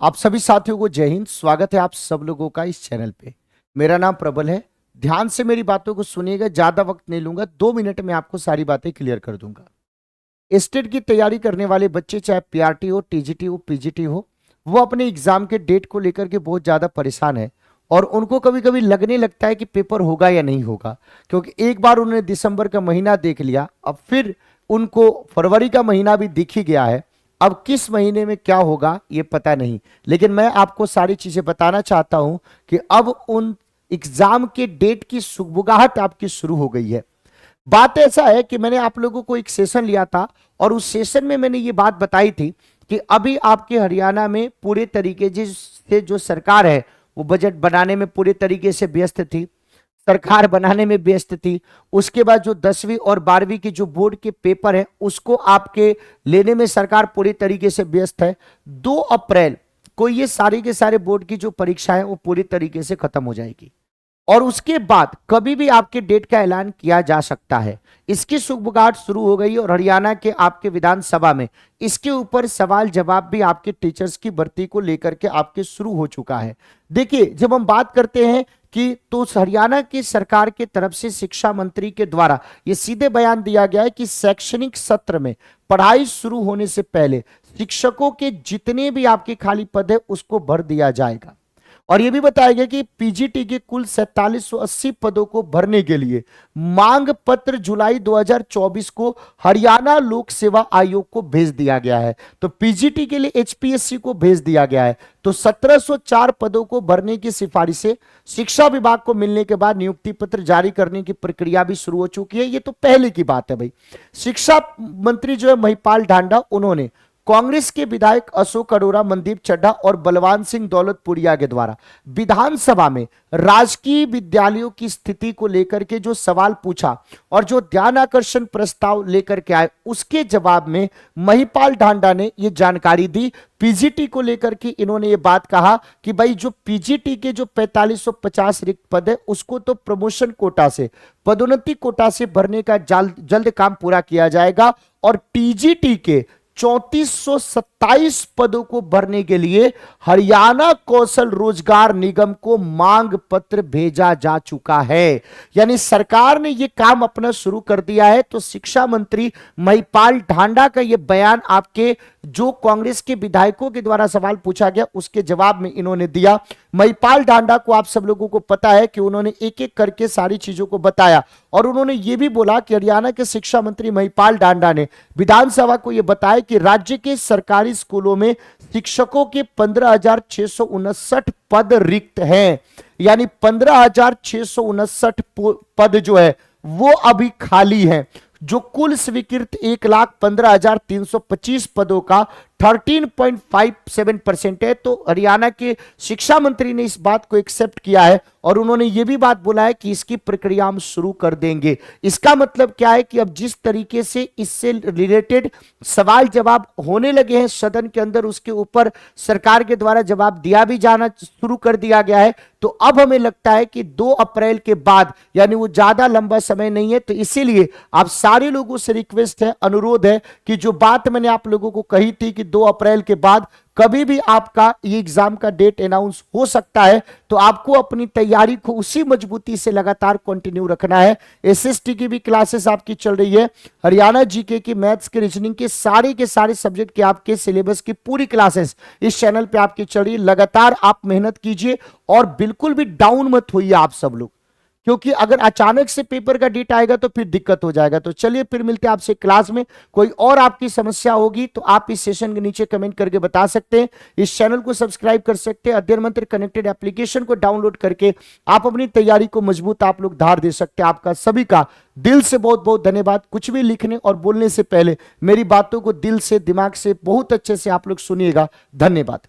आप सभी साथियों को जय हिंद। स्वागत है आप सब लोगों का इस चैनल पे। मेरा नाम प्रबल है। ध्यान से मेरी बातों को सुनिएगा, ज्यादा वक्त नहीं लूंगा, 2 मिनट में आपको सारी बातें क्लियर कर दूंगा। स्टेट की तैयारी करने वाले बच्चे, चाहे पीआरटी हो, टीजीटी हो, पीजीटी हो, वो अपने एग्जाम के डेट को लेकर के बहुत ज्यादा परेशान है और उनको कभी कभी लगने लगता है कि पेपर होगा या नहीं होगा, क्योंकि एक बार उन्होंने दिसंबर का महीना देख लिया, अब फिर उनको फरवरी का महीना भी दिख ही गया है। अब किस महीने में क्या होगा ये पता नहीं, लेकिन मैं आपको सारी चीजें बताना चाहता हूं कि अब उन एग्जाम के डेट की सुगबुगाहट आपकी शुरू हो गई है। बात ऐसा है कि मैंने आप लोगों को एक सेशन लिया था और उस सेशन में मैंने ये बात बताई थी कि अभी आपके हरियाणा में पूरे तरीके से जो सरकार है वो बजट बनाने में पूरे तरीके से व्यस्त थी, सरकार बनाने में व्यस्त थी। उसके बाद जो 10वीं और 12वीं की जो बोर्ड के पेपर है उसको आपके लेने में सरकार पूरी तरीके से व्यस्त है। 2 अप्रैल को ये सारे के सारे बोर्ड की जो परीक्षा है वो पूरी तरीके से खत्म हो जाएगी और उसके बाद कभी भी आपके डेट का ऐलान किया जा सकता है। इसकी सुगबुगाहट शुरू हो गई और हरियाणा के आपके विधानसभा में इसके ऊपर सवाल जवाब भी आपके टीचर्स की भर्ती को लेकर के आपके शुरू हो चुका है। देखिए, जब हम बात करते हैं कि तो हरियाणा की सरकार के तरफ से शिक्षा मंत्री के द्वारा यह सीधे बयान दिया गया है कि शैक्षणिक सत्र में पढ़ाई शुरू होने से पहले शिक्षकों के जितने भी आपके खाली पद है उसको भर दिया जाएगा और यह भी बताया गया कि पीजीटी के कुल 4780 पदों को भरने के लिए मांग पत्र जुलाई 2024 को हरियाणा लोक सेवा आयोग को भेज दिया गया है। तो पीजीटी के लिए एचपीएससी को भेज दिया गया है। तो 1704 पदों को भरने की सिफारिशें शिक्षा विभाग को मिलने के बाद नियुक्ति पत्र जारी करने की प्रक्रिया भी शुरू हो चुकी है। ये तो पहले की बात है भाई। शिक्षा मंत्री जो है महिपाल ढांडा, उन्होंने कांग्रेस के विधायक अशोक अरोड़ा, मनदीप चड्ढा और बलवान सिंह दौलतपुरिया के द्वारा विधानसभा में राजकीय विद्यालयों की स्थिति को लेकर के जो सवाल पूछा और जो ध्यान आकर्षण प्रस्ताव लेकर के आए, उसके जवाब में महिपाल ढांडा ने यह जानकारी दी। पीजीटी को लेकर के इन्होंने ये बात कहा कि भाई जो पीजीटी के जो 4550 रिक्त पद है उसको तो प्रमोशन कोटा से, पदोन्नति कोटा से भरने का जल्द काम पूरा किया जाएगा और टीजीटी के 3427 पदों को भरने के लिए हरियाणा कौशल रोजगार निगम को मांग पत्र भेजा जा चुका है। यानी सरकार ने यह काम अपना शुरू कर दिया है। तो शिक्षा मंत्री महिपाल ढांडा का यह बयान आपके जो कांग्रेस के विधायकों के द्वारा सवाल पूछा गया उसके जवाब में इन्होंने दिया। महिपाल ढांडा को आप सब लोगों को पता है कि उन्होंने एक एक करके सारी चीजों को बताया और उन्होंने ये भी बोला कि हरियाणा के शिक्षा मंत्री महिपाल ढांडा ने विधानसभा को यह बताया कि राज्य के सरकारी स्कूलों में शिक्षकों के 15,659 पद रिक्त हैं। यानी 15,659 पद जो है वो अभी खाली है। जो कुल स्वीकृत 1,15,325 पदों का 13.57% है। तो हरियाणा के शिक्षा मंत्री ने इस बात को एक्सेप्ट किया है और उन्होंने यह भी बात बोला है कि इसकी प्रक्रिया हम शुरू कर देंगे। इसका मतलब क्या है कि अब जिस तरीके से इससे रिलेटेड सवाल जवाब होने लगे हैं सदन के अंदर, उसके ऊपर सरकार के द्वारा जवाब दिया भी जाना शुरू कर दिया गया है। तो अब हमें लगता है कि 2 अप्रैल के बाद, यानी वो ज्यादा लंबा समय नहीं है। तो इसीलिए आप सारे लोगों से रिक्वेस्ट है, अनुरोध है कि जो बात मैंने आप लोगों को कही थी कि 2 अप्रैल के बाद कभी भी आपका ये एग्जाम का डेट अनाउंस हो सकता है, तो आपको अपनी तैयारी को उसी मजबूती से लगातार कंटिन्यू रखना है। एसएसटी की भी क्लासेस आपकी चल रही है, हरियाणा जीके की, मैथ्स के, रीजनिंग के सारे सब्जेक्ट के आपके सिलेबस की पूरी क्लासेस इस चैनल पे आपकी चल रही है। लगातार आप मेहनत कीजिए और बिल्कुल भी डाउन मत होइए आप सब लोग, क्योंकि अगर अचानक से पेपर का डेट आएगा तो फिर दिक्कत हो जाएगा। तो चलिए फिर मिलते हैं आपसे क्लास में। कोई और आपकी समस्या होगी तो आप इस सेशन के नीचे कमेंट करके बता सकते हैं। इस चैनल को सब्सक्राइब कर सकते हैं। अध्ययन मंत्र कनेक्टेड एप्लीकेशन को डाउनलोड करके आप अपनी तैयारी को मजबूत आप लोग धार दे सकते हैं। आपका सभी का दिल से बहुत बहुत धन्यवाद। कुछ भी लिखने और बोलने से पहले मेरी बातों को दिल से, दिमाग से बहुत अच्छे से आप लोग सुनिएगा। धन्यवाद।